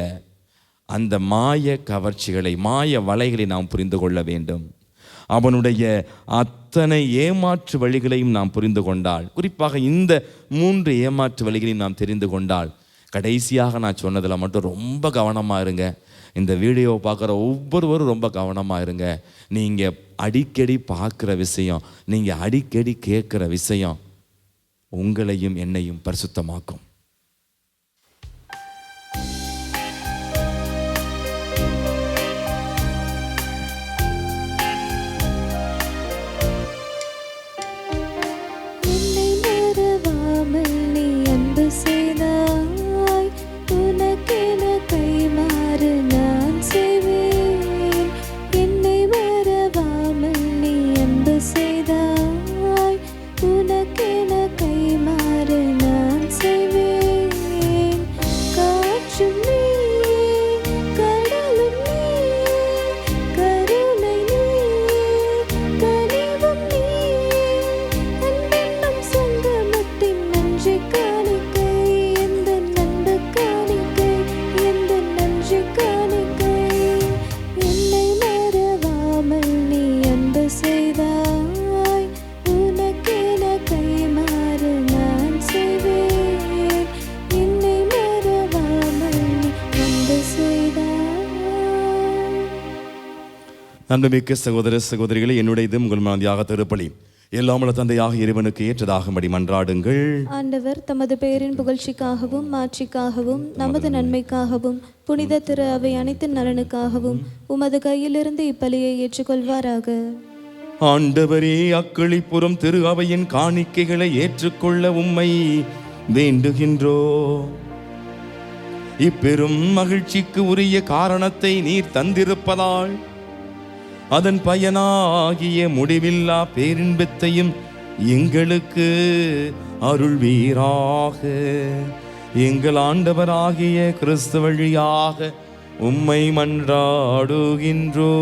S1: அந்த மாய கவர்ச்சிகளை, மாய வலைகளை நாம் புரிந்து கொள்ள வேண்டும். அவனுடைய அத்தனை ஏமாற்று வழிகளையும் நாம் புரிந்து கொண்டால், குறிப்பாக இந்த 3 ஏமாற்று வழிகளையும் நாம் தெரிந்து கொண்டால், கடைசியாக நான் சொன்னதில் மட்டும் ரொம்ப கவனமாக இருங்க. இந்த வீடியோவை பார்க்குற ஒவ்வொருவரும் ரொம்ப கவனமாக இருங்க. நீங்கள் அடிக்கடி பார்க்குற விஷயம், நீங்கள் அடிக்கடி கேட்குற விஷயம் உங்களையும் என்னையும் பரிசுத்தமாக்கும். அன்புமிக்க சகோதர சகோதரிகளை, என்னுடைய இது உங்கள் மனதியாக திருப்பலி எல்லாமல்ல தந்தையாக இறைவனுக்கு ஏற்றதாகும்படி மன்றாடுங்கள்.
S2: ஆண்டவர் தமது பெயரின் புகழ்ச்சிக்காகவும் மாட்சிக்காகவும் நமது நன்மைக்காகவும் புனித திரு அவை அனைத்து நலனுக்காகவும் உமது கையிலிருந்து இப்பலியை ஏற்றுக்கொள்வாராக.
S1: ஆண்டவரே, அக்களிப்புறம் திரு அவையின் காணிக்கைகளை ஏற்றுக்கொள்ள உம்மை வேண்டுகின்றோ. இப்பெரும் மகிழ்ச்சிக்கு உரிய காரணத்தை நீர் தந்திருப்பதால் அதன் பயனாகிய முடிவில்லா பேரின்பத்தையும் எங்களுக்கு அருள்வீராக. எங்கள் ஆண்டவராகிய கிறிஸ்து வழியாக உம்மை மன்றாடுகின்றோ.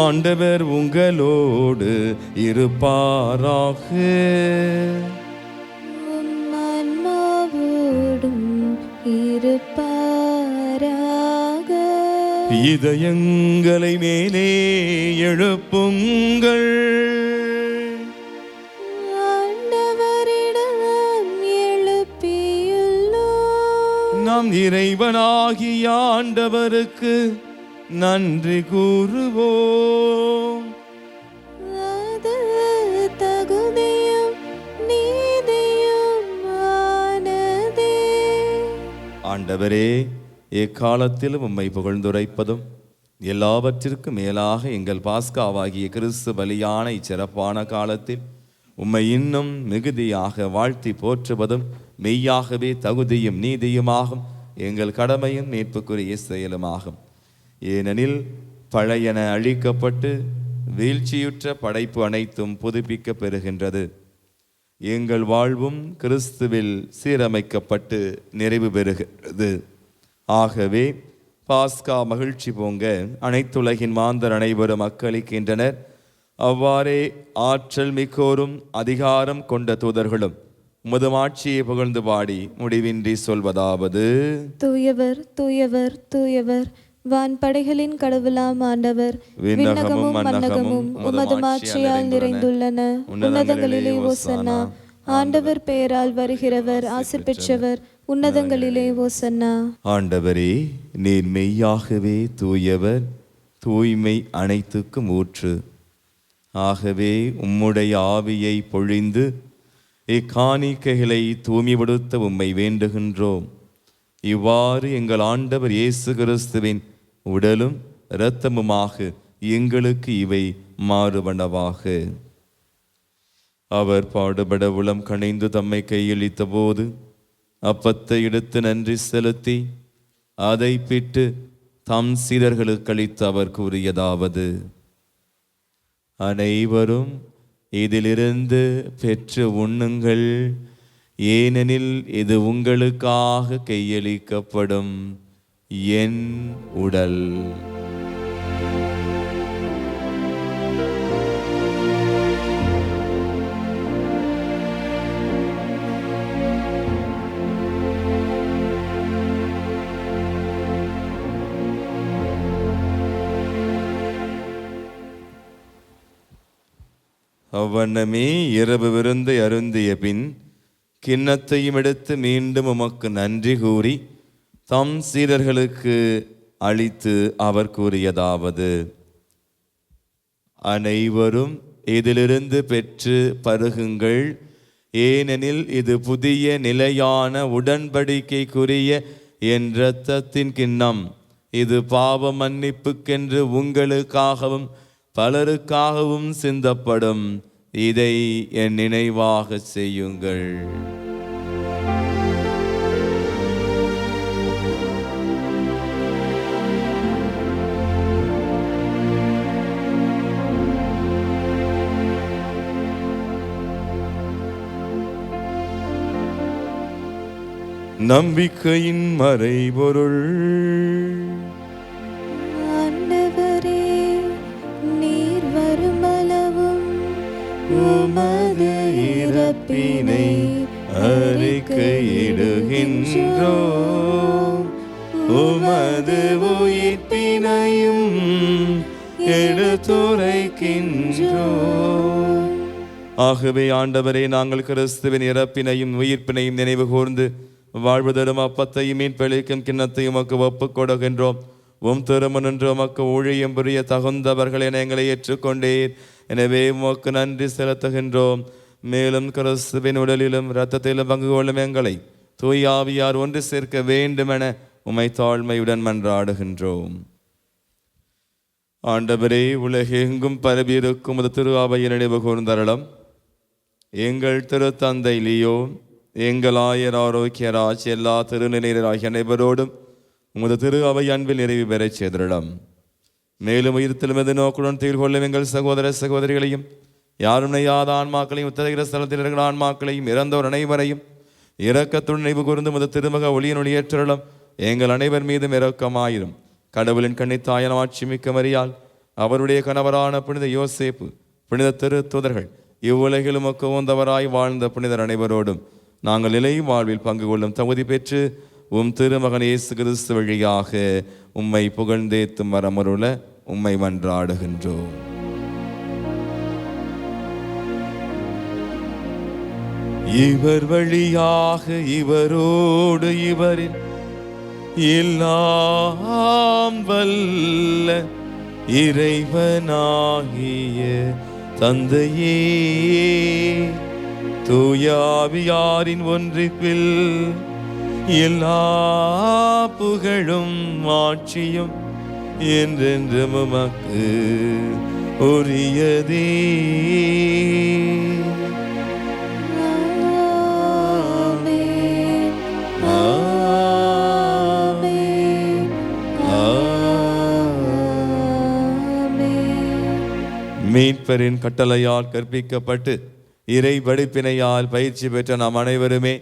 S1: ஆண்டவர் உங்களோடு இருப்பாராக. இதயங்களை மேலே எழுப்புங்கள்.
S2: ஆண்டவரிடம் எழுப்பியுள்ளோம்.
S1: நாம் இறைவனாகிய ஆண்டவருக்கு நன்றி கூறுவோம்.
S2: அது தகுதியும் நீதியும் ஆனதே.
S1: ஆண்டவரே, எக்காலத்திலும் உம்மை புகழ்ந்துரைப்பதும் எல்லாவற்றிற்கும் மேலாக எங்கள் பாஸ்காவாகிய கிறிஸ்து பலியான இச்சிறப்பான காலத்தில் உம்மை இன்னும் மிகுதியாக வாழ்த்தி போற்றுவதும் மெய்யாகவே தகுதியும் நீதியுமாகும், எங்கள் கடமையும் மீட்புக்குரிய செயலுமாகும். ஏனெனில் பழையன அழிக்கப்பட்டு வீழ்ச்சியுற்ற படைப்பு அனைத்தும் புதுப்பிக்க பெறுகின்றது. எங்கள் வாழ்வும் கிறிஸ்துவில் சீரமைக்கப்பட்டு நிறைவு பெறுகிறது. ஆகவே பாஸ்கா மகிழ்ச்சி பொங்க அனைத்துலகின் மாந்தர் அனைவரும் அக்களிக்கின்றனர். அவ்வாறே ஆற்றல் மிக்கோரும் அதிகாரம் கொண்ட தூதர்களும் உமது ஆட்சியை புகழ்ந்து பாடி முடிவின்றி சொல்வதாவது:
S2: தூயவர் தூயவர் தூயவர், வான்படைகளின் கடவுளாம் ஆண்டவர், விண்ணகமும் மன்னகமும் உமது மாட்சியால் நிறைந்துள்ளன. உன்னதங்களிலே ஓசன்னா. ஆண்டவர் பெயரால் வருகிறவர் ஆசி பெற்றவர். உன்னதங்களிலே ஓசன்னா.
S1: ஆண்டவரே, நீர் மெய்யாகவே தூயவர், தூய்மை அனைத்துக்கும் ஊற்று. ஆகவே உம்முடைய ஆவியை பொழிந்து இக்காணிக்கைகளை தூய்மைப்படுத்த உம்மை வேண்டுகின்றோம். இவ்வாறு எங்கள் ஆண்டவர் இயேசு கிறிஸ்துவின் உடலும் இரத்தமுமாக எங்களுக்கு இவை மாறுவனவாக. அவர் பாடுபட உளம் கணைந்து தம்மை கையளித்த போது அப்பத்தை எடுத்து நன்றி செலுத்தி அதை பிட்டு தம் சீடர்களுக்கு அளித்து அவர் கூறியதாவது: அனைவரும் இதிலிருந்து பெற்று உண்ணுங்கள், ஏனெனில் இது உங்களுக்காக கையளிக்கப்படும் என் உடல். அவ்வண்ணமே இரவு விருந்தை அருந்திய பின் கிண்ணத்தையும் எடுத்து மீண்டும் உமக்கு நன்றி கூறி தம் சீடர்களுக்கு அளித்து அவர் கூறியதாவது: அனைவரும் இதிலிருந்து பெற்று பருகுங்கள், ஏனெனில் இது புதிய நிலையான உடன்படிக்கைக்குரிய என் இரத்தத்தின் கிண்ணம். இது பாவ மன்னிப்புக்கென்று உங்களுக்காகவும் பலருக்காகவும் சிந்தப்படும். இதை என் நினைவாக செய்யுங்கள். நம்பிக்கையின் மறைபொருள்.
S2: ஆண்டவரே, நீர் வருமளவும் உமது இறப்பினை
S1: அறிக்கையிடுகின்றோம், உமது உயிர்ப்பினையும் எடுத்துரைக்கின்றோம். ஆகவே ஆண்டவரே, நாங்கள் கிறிஸ்துவின் இறப்பினையும் உயிர்ப்பினையும் நினைவு கூர்ந்து வாழ்வதரும் அப்பத்தையும் மீன்பளிக்கும் கிண்ணத்தையும் உமக்கு ஒப்புக் கொடுக்கின்றோம். உம் திருமணன்று உமக்கு ஊழியம் புரிய தகுந்தவர்கள் என எங்களை ஏற்றுக்கொண்டீர். எனவே உமக்கு நன்றி செலுத்துகின்றோம். மேலும் கிறிஸ்துவின் உடலிலும் இரத்தத்திலும் பங்கு கொள்ளும் எங்களை தூயாவியார் ஒன்று சேர்க்க வேண்டுமென உம்மை தாழ்மையுடன் மன்றாடுகின்றோம். ஆண்டவரே, உலகெங்கும் பரவியிருக்கும் ஒரு திரு அவையை நினைவு கூர்ந்தருளும். எங்கள் திருத்தந்தை லியோ, எங்கள் ஆயர் ஆரோக்கியராஜ், எல்லா திருநிலையராகிய அனைவரோடும் உமது திரு அவை அன்பில் நிறைவு பெறச் செய்திருடம். மேலும் உயிர்த்தெழும் எது நோக்குடன் தீர்வு கொள்ளும் எங்கள் சகோதர சகோதரிகளையும், யாரும் நெய்யாத ஆன்மாக்களையும், உத்தரகிற ஸ்தலத்தில் இருக்கிற ஆன்மாக்களையும், இறந்தோர் அனைவரையும் இரக்கத்துடன் நினைவு கூர்ந்து உமது திருமக ஒளியின் ஒளியேற்றலும் எங்கள் அனைவர் மீதும் இரக்கமாயிரும். கடவுளின் கன்னித்தாயான ஆட்சி மிக்க மரியாள், அவருடைய கணவரான புனித யோசேப்பு, புனித திரு தூதர்கள், இவ்வுலகிலும் உகந்தவராய் வாழ்ந்த புனிதர் அனைவரோடும் நாங்கள் நிலை வாழ்வில் பங்கு கொள்ளும் தகுதி பெற்று உம் திருமகன் இயேசு கிறிஸ்து வழியாக உம்மை புகழ்ந்தேத்தும் வரமருள உம்மை மன்றாடுகின்றோம். இவர் வழியாக இவரோடு இவரில் எல்லாம் வல்ல இறைவனாகிய தந்தையே, தூயாவியாரின் ஒன்றிப்பில் எல்லா புகழும் ஆட்சியும் என்றென்றும் உமக்கு உரியதே. மீட்பரின் கட்டளையால் கற்பிக்கப்பட்டு இறை படிப்பினையால் பயிற்சி பெற்ற நாம் அனைவருமே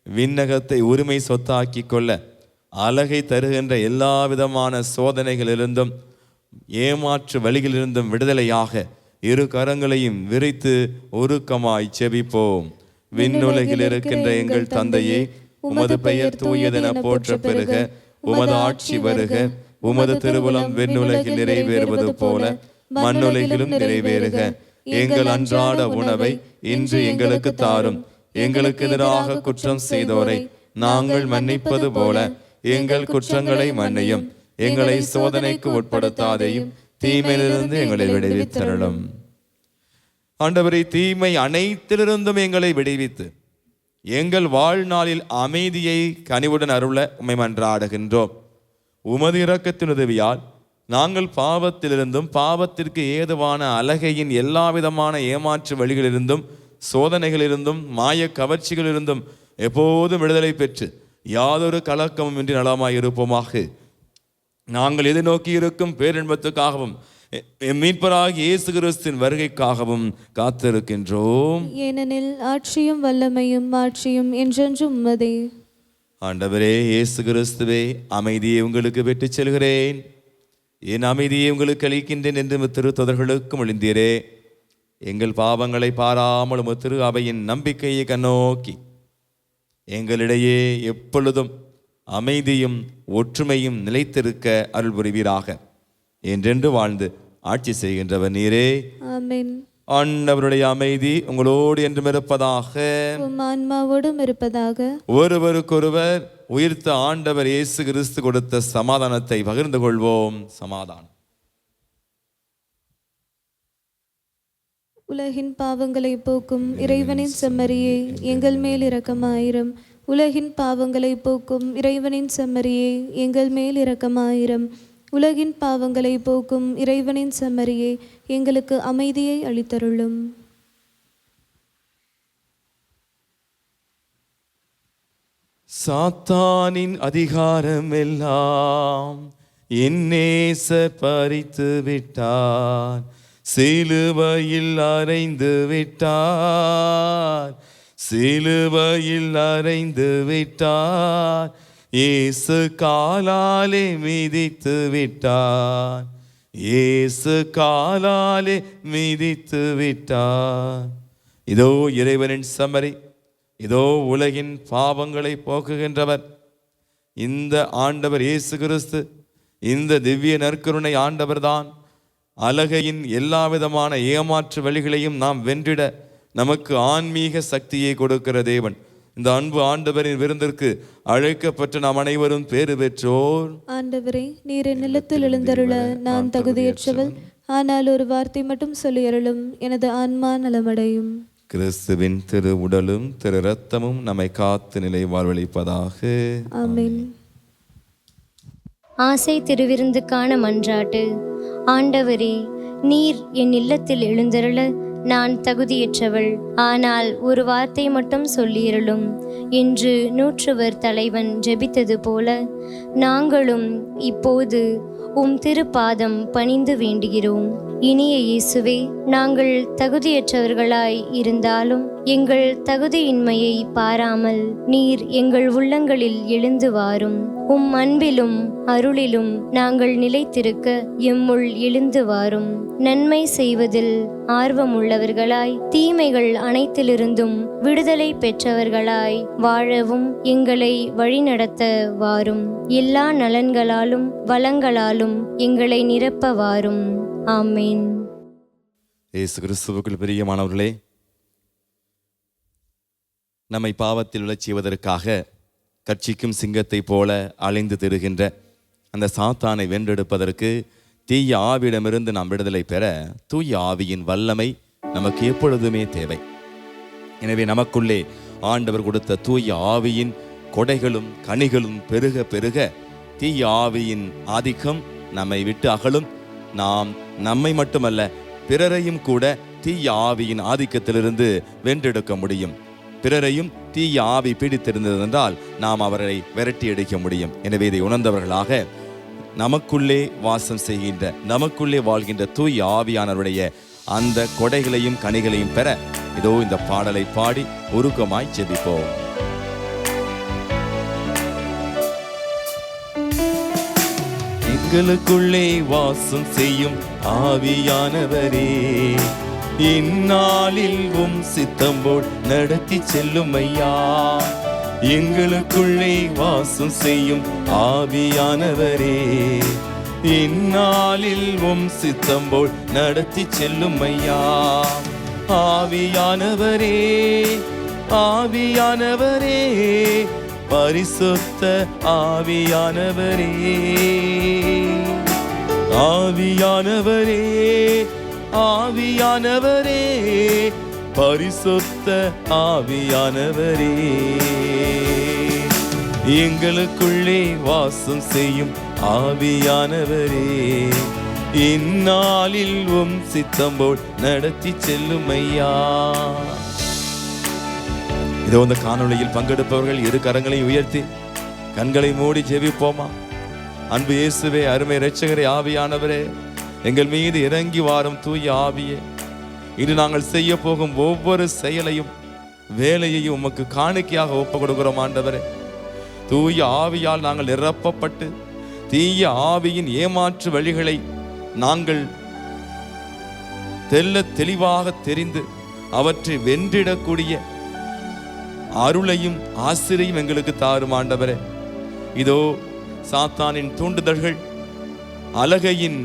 S1: விண்ணகத்தை உரிமை சொத்தாக்கி கொள்ள அழகை தருகின்ற எல்லா விதமான சோதனைகளிலிருந்தும் ஏமாற்று வழிகளிலிருந்தும் விடுதலையாக இரு கரங்களையும் விரித்து உருக்கமாய் செபிப்போம். விண்ணுலகில் இருக்கின்ற எங்கள் தந்தையே, உமது பெயர் தூயதென போற்ற பெறுக. உமது ஆட்சி வருக. உமது திருவுளம் விண்ணுலகில் நிறைவேறுவது போல மண்ணுலகிலும் நிறைவேறுக. எங்கள் அன்றாட உணவை இன்று எங்களுக்கு தாரும். எங்களுக்கு எதிராக குற்றம் செய்தோரை நாங்கள் மன்னிப்பது போல எங்கள் குற்றங்களை மன்னியும். எங்களை சோதனைக்கு உட்படுத்தாதையும் தீமையிலிருந்து எங்களை விடுவித்தருளும். ஆண்டவரே, தீமை அனைத்திலிருந்தும் எங்களை விடுவித்து எங்கள் வாழ்நாளில் அமைதியை கனிவுடன் அருள உம்மை மன்றாடுகின்றோம். உமது இரக்கத்தின் உதவியால் நாங்கள் பாவத்திலிருந்தும் பாவத்திற்கு ஏதுவான அலகையின் எல்லாவிதமான ஏமாற்று வழிகளிலிருந்தும் சோதனைகளிலிருந்தும் மாய கவர்ச்சிகளிலிருந்தும் எப்போதும் விடுதலை பெற்று யாதொரு கலக்கமும் இன்றி நலமாய் இருப்போமாக. நாங்கள் எதிர்நோக்கி இருக்கும் பேரின்பத்துக்காகவும் மீட்பராகிய இயேசு கிறிஸ்துவின் வருகைக்காகவும் காத்திருக்கின்றோம்.
S2: ஏனெனில் ஆட்சியும் வல்லமையும் மாட்சியும் என்றென்றும் உம்மதே.
S1: ஆண்டவரே இயேசு கிறிஸ்துவே, அமைதியை உங்களுக்கு பெற்றுச் செல்கிறேன், என் அமைதியை உங்களுக்கு அளிக்கின்றேன் என்று திருத்தொதர்களுக்கும் எழுந்தீரே. எங்கள் பாவங்களை பாராமல் திரு அவையின் நம்பிக்கையை கண்ணோக்கி எங்களிடையே எப்பொழுதும் அமைதியும் ஒற்றுமையும் நிலைத்திருக்க அருள் புரிவீராக. என்றென்று வாழ்ந்து ஆட்சி செய்கின்றவர் நீரே. ஆமென். ஆண்டவருடைய அமைதி உங்களோடு என்றும் இருப்பதாக,
S2: ஆன்மாவோடும் இருப்பதாக.
S1: ஒருவருக்கொருவர் உயிர்த்த ஆண்டவர் இயேசு கிறிஸ்து கொடுத்த சமாதானத்தை பகிர்ந்து கொள்வோம். சமாதானம்.
S2: உலகின் பாவங்களை போக்கும் இறைவனின் செம்மறியே, எங்கள் மேல் இரக்கமாயிரம். உலகின் பாவங்களை போக்கும் இறைவனின் செம்மறியே, எங்கள் மேல் இரக்கமாயிரம். உலகின் பாவங்களை போக்கும் இறைவனின் செம்மறியே, எங்களுக்கு அமைதியை அளித்தருளும்.
S1: சாத்தானின் அதிகாரம் எல்லாம் என் நேசர் பறித்து விட்டார், சிலுவையில் அறைந்து விட்டார், சிலுவையில் அறைந்து விட்டார். இயேசு காலாலே மிதித்து விட்டார், இயேசு காலாலே மிதித்து விட்டார். இதோ இறைவனின் செம்மறி, இதோ உலகின் பாவங்களை போக்குகின்றவர். இந்த ஆண்டவர் இயேசு கிறிஸ்து, இந்த திவ்ய நற்கருணை ஆண்டவர்தான் அலகையின் எல்லா விதமான ஏமாற்று வழிகளையும் நாம் வென்றிட நமக்கு ஆன்மீக சக்தியை கொடுக்கிற தேவன். இந்த அன்பு ஆண்டவரின் விருந்திற்கு அழைக்கப்பட்ட நாம் அனைவரும் பேறு பெற்றோர்.
S2: ஆண்டவரே, நீர் என் நிலத்தில் எழுந்தருள நான் தகுதியற்றவள், ஆனால் ஒரு வார்த்தை மட்டும் சொல்லி அருளும், எனது ஆன்மா நலமடையும்.
S1: கிறிஸ்துவின் திரு உடலும் திரு இரத்தமும் நம்மை காத்து நிலை வாழ்வளிப்பதாக.
S2: ஆமென்.
S3: ஆசை திருவிருந்துக்கான மன்றாட்டு. ஆண்டவரே, நீர் என் இல்லத்தில் எழுந்தருள நான் தகுதியற்றவள், ஆனால் ஒரு வார்த்தை மட்டும் சொல்லியருளும் என்று நூற்றுவர் தலைவன் ஜெபித்தது போல நாங்களும் இப்போது உம் திருப்பாதம் பணிந்து வேண்டுகிறோம். இனிய இயேசுவே, நாங்கள் தகுதியற்றவர்களாய் இருந்தாலும் எங்கள் தகுதியின்மையை பாராமல் நீர் எங்கள் உள்ளங்களில் எழுந்து வாரும். உம் அன்பிலும் அருளிலும் நாங்கள் நிலைத்திருக்க எம்முள் எழுந்து வாரும். நன்மை செய்வதில் ஆர்வமுள்ளவர்களாய் தீமைகள் அனைத்திலிருந்தும் விடுதலை பெற்றவர்களாய் வாழவும் எங்களை வழிநடத்த வாரும். எல்லா நலன்களாலும் வளங்களாலும் எங்களை நிரப்ப வாரும். ஆமென்.
S1: இயேசு கிறிஸ்துவுக்குள் பிரியமானவர்களே, நம்மை பாவத்தில் விழச் செய்வதற்காக கட்சிக்கும் சிங்கத்தை போல அலைந்து திரிகின்ற அந்த சாத்தானை வென்றெடுப்பதற்கு தீய ஆவியிடமிருந்து நாம் விடுதலை பெற தூய ஆவியின் வல்லமை நமக்கு எப்பொழுதுமே தேவை. எனவே நமக்குள்ளே ஆண்டவர் கொடுத்த தூய ஆவியின் கொடைகளும் கனிகளும் பெருக பெருக தீய ஆவியின் ஆதிக்கம் நம்மை விட்டு அகலும். நாம் நம்மை மட்டுமல்ல பிறரையும் கூட தீய ஆவியின் ஆதிக்கத்திலிருந்து வென்றெடுக்க முடியும். பிறரையும் தீய ஆவி பீடித்திருந்தது என்றால் நாம் அவரை விரட்டி அடிக்க முடியும். எனவே இதை உணர்ந்தவர்களாக நமக்குள்ளே வாசம் செய்கின்ற நமக்குள்ளே வாழ்கின்ற தூய ஆவியானவருடைய அந்த கொடைகளையும் கனிகளையும் பெற இதோ இந்த பாடலை பாடி உருக்கமாய் ஜெபிப்போம். எங்களுக்குள்ளே வாசம் செய்யும் ஆவியானவரே, இந்நாளில் உம் சித்தம் போல் நடத்தி செல்லும் ஐயா. எங்களுக்குள்ளே வாசம் செய்யும் ஆவியானவரே, இந்நாளில் உம் சித்தம் போல் நடத்தி செல்லும் ஐயா. ஆவியானவரே, ஆவியானவரே, பரிசுத்த ஆவியானவரே, ஆவியானவரே, ஆவியானவரே, பரிசுத்த ஆவியானவரே, எங்களுக்குள்ளே வாசம் செய்யும் ஆவியானவரே, இந்நாளில் உம் சித்தம் போல் நடத்தி செல்லும் ஐயா. இதோ இந்த காணொளியில் பங்கெடுப்பவர்கள் இரு கரங்களை உயர்த்தி கண்களை மூடி ஜெபிப்போமா. அன்பு இயேசுவே, அருமை இரட்சகரே, ஆவியானவரே, எங்கள் மீது இறங்கி வாரும் தூய ஆவியே, இன்று நாங்கள் செய்ய போகும் ஒவ்வொரு செயலையும் வேலையையும் உமக்கு காணிக்கையாக ஒப்பு கொடுக்கிறோம் ஆண்டவரே. தூய ஆவியால் நாங்கள் நிரப்பப்பட்டு தீய ஆவியின் ஏமாற்று வழிகளை நாங்கள் தெளிவாக தெரிந்து அவற்றை வென்றிடக்கூடிய அருளையும் ஆசிரியையும் எங்களுக்கு தாரும் ஆண்டவரே. இதோ சாத்தானின் தூண்டுதல்கள், அலகையின்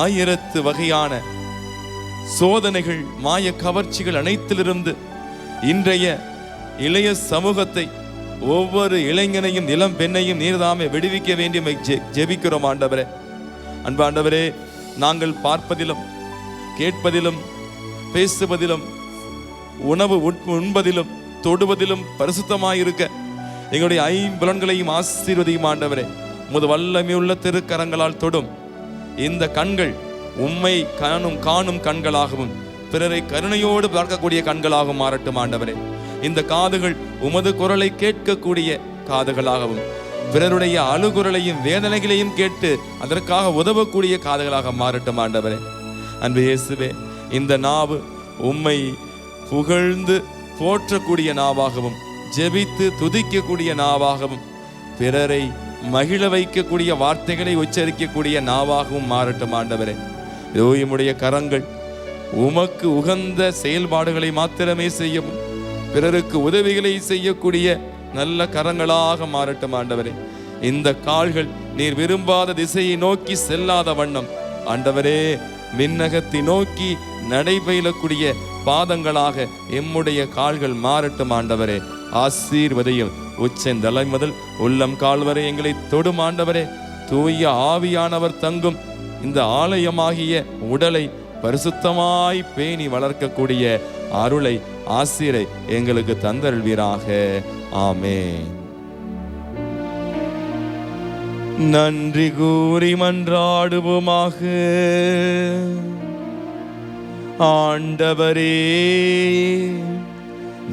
S1: 1000 வகையான சோதனைகள், மாய கவர்ச்சிகள் அனைத்திலிருந்து இன்றைய இளைய சமூகத்தை, ஒவ்வொரு இளைஞனையும் இளம் பெண்ணையும் நீர்தாமே விடுவிக்க வேண்டிய ஜெபிக்கிறோம் ஆண்டவரே. அன்பாண்டவரே, நாங்கள் பார்ப்பதிலும் கேட்பதிலும் பேசுவதிலும் உணவு உண்பதிலும் தொடுவதிலும் பரிசுத்தமாயிருக்க எங்களுடைய 5 புலன்களையும் ஆசீர்வதியும் ஆண்டவரே. உமது வல்லமையுள்ள திருக்கரங்களால் தொடும் இந்த கண்கள் உம்மை காணும் கண்களாகவும் பிறரை கருணையோடு பார்க்கக்கூடிய கண்களாகவும் மாறட்டும் ஆண்டவரே. இந்த காதுகள் உமது குரலை கேட்கக்கூடிய காதுகளாகவும் பிறருடைய அழுகுரலையும் வேதனைகளையும் கேட்டு அதற்காக உதவக்கூடிய காதுகளாக மாறட்டும் ஆண்டவரே. அன்பு இயேசுவே, இந்த நாவு உம்மை புகழ்ந்து போற்றக்கூடிய நாவாகவும் ஜெபித்து துதிக்கக்கூடிய நாவாகவும் பிறரை மகிழ வைக்கக்கூடிய வார்த்தைகளை உச்சரிக்கக்கூடிய நாவாகவும் மாறட்டும் ஆண்டவரே. உம்முடைய கரங்கள் உமக்கு உகந்த செயல்பாடுகளை மாத்திரமே செய்யவும் பிறருக்கு உதவிகளை செய்யக்கூடிய நல்ல கரங்களாக மாறட்டும் ஆண்டவரே. இந்த கால்கள் நீர் விரும்பாத திசையை நோக்கி செல்லாத வண்ணம் ஆண்டவரே விண்ணகத்தை நோக்கி நடைபயிலக்கூடிய பாதங்களாக எம்முடைய கால்கள் மாறட்டும் ஆண்டவரே. ஆசீர்வதையும் உச்சந்தலை முதல் உள்ளம் கால் வரை எங்களை தொடும் ஆண்டவரே. தூய ஆவியானவர் தங்கும் இந்த ஆலயமாகிய உடலை பரிசுத்தமாய் பேணி வளர்க்கக்கூடிய அருளை ஆசீரை எங்களுக்கு தந்தருள்வீராக. ஆமென். நன்றி கூறி மன்றாடுவோமாக. ஆண்டவரே,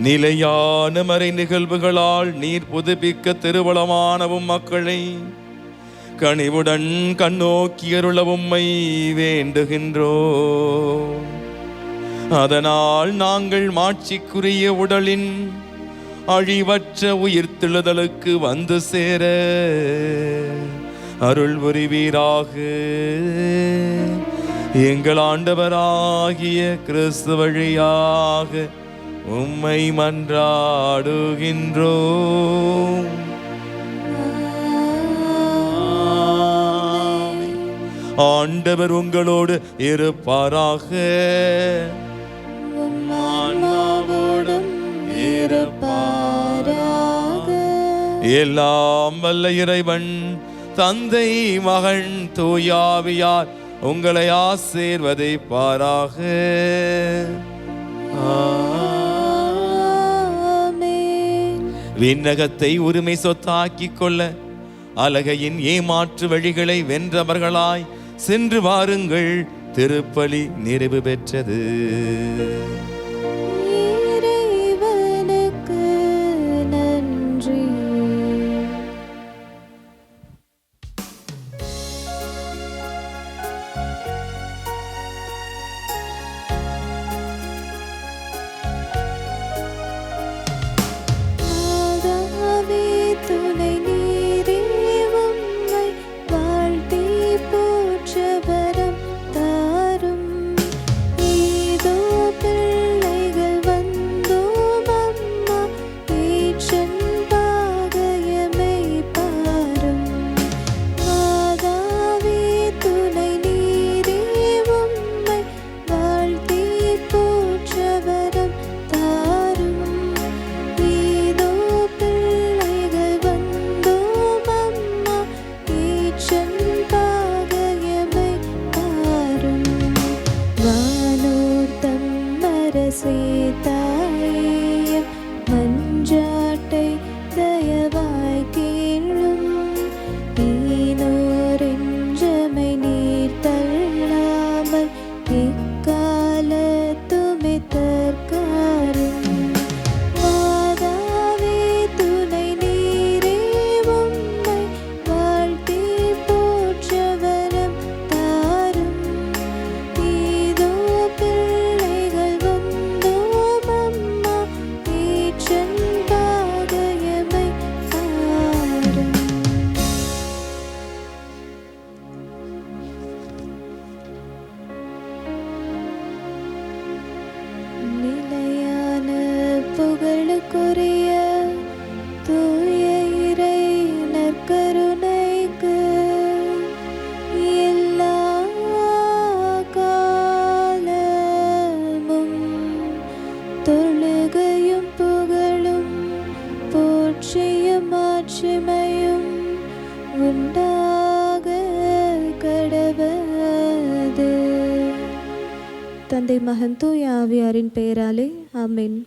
S1: நிலையான மறை நிகழ்வுகளால் நீர் புதுப்பிக்க திருவளமானவும் மக்களை கனிவுடன் கண்ணோக்கியருள உம்மை வேண்டுகின்றோம். அதனால் நாங்கள் மாட்சிக்குரிய உடலின் அழிவற்ற உயிர்த்தெழுதலுக்கு வந்து சேர அருள் புரிவீராக. எங்கள் ஆண்டவராகிய கிறிஸ்து வழியாக உம்மை மன்றாடுகின்றோம். ஆண்டவர் உங்களோடு இருப்பாராக. எல்லாம் வல்ல இறைவன் தந்தை மகன் தூயாவியார் உங்களை ஆசீர்வதிப்பாராக. விண்ணகத்தை உரிமை சொத்தாக்கிக் கொள்ள அலகையின் ஏமாற்று வழிகளை வென்றவர்களாய் சென்று வாருங்கள். திருப்பலி நிறைவு பெற்றது.
S2: இறைவனுக்கு நன்றி. துணை நீரே உம்மை வாழ்த்தி போற்ற வரம் தாரும். இதோ பிள்ளை தாயே மஞ்சாட்டை தயவாய் கேளும். ஈனோரெஞ்சமை நீர் தள்ளாமல் எக்காலத்துமே தற்காரும். மாதாவே துணை நீரே உம்மை வாழ்த்தி போற்றவரம் தாரும். இதோ பிள்ளைகள் வந்தோம் அம்மா ஏற்றன்பாக எமை தாரும். நிலையான புகழுக்குரிய தூய இறை நற்கருணைக்கு எல்லா காலமும் தொழுகையும் புகழும் போற்றியும் மாட்சிமையும் உண்டாக கடவது. தந்தை மகன் தூய ஆவியாரின் பெயராலே ஆமென்.